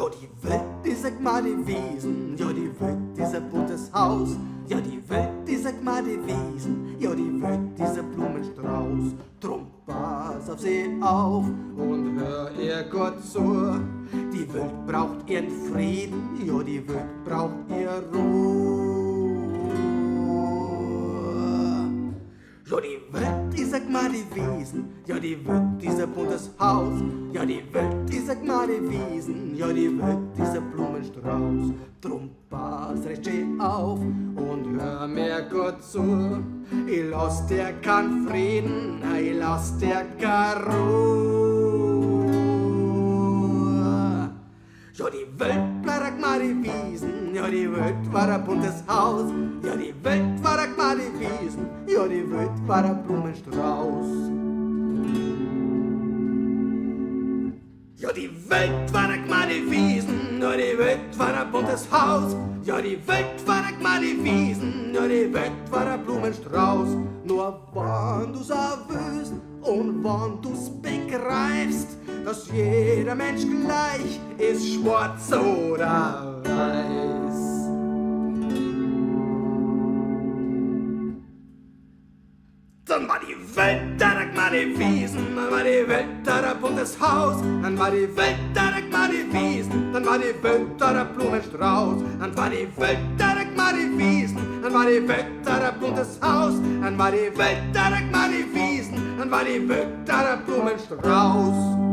Ja, die Welt, die sagt mal die Wiesen, ja, die Welt, dieser buntes Haus, ja, die Welt, die sagt mal die Wiesen, ja, die Welt, dieser Blumenstrauß. Drum pass auf sie auf und hör ihr Gott zu. Die Welt braucht ihren Frieden, ja, die Welt braucht ihr Ruhe. Ja, die Welt, die sagt mal die Wiesen, ja, die Welt, dieser buntes Haus, ja, die Welt, die sagt mal die Wiesen, ja, die Welt, dieser Blumenstrauß. Drum pass recht schön auf und hör mir gut zu. Ich lass dir keinen Frieden, ich lass dir keine Ruhe. Ja, die Welt war mal die Wiesen, ja, die Welt war ein buntes Haus, ja, die Welt war mal die Wiesen, ja, die Welt war ein Blumenstrauß. Ja, die Welt war mal die Wiesen, ja, die Welt war ein buntes Haus, ja, die Welt war mal die Wiesen, ja, die Welt war ein Blumenstrauß. Nur wann du's erwüsst und wann du's begreifst, dass jeder Mensch gleich ist, schwarz oder weiß. Dann war die Welt, da mal die Wiesen, dann war die Welt, da ein buntes Haus, dann war die Welt, da mal die Wiesen, dann war die Welt, da ein Blumenstrauß, dann war die Welt, da mal die Wiesen, dann war die Welt, da ein buntes Haus, dann war die Welt, da mal die Wiesen, dann war die Welt, da ein Blumenstrauß.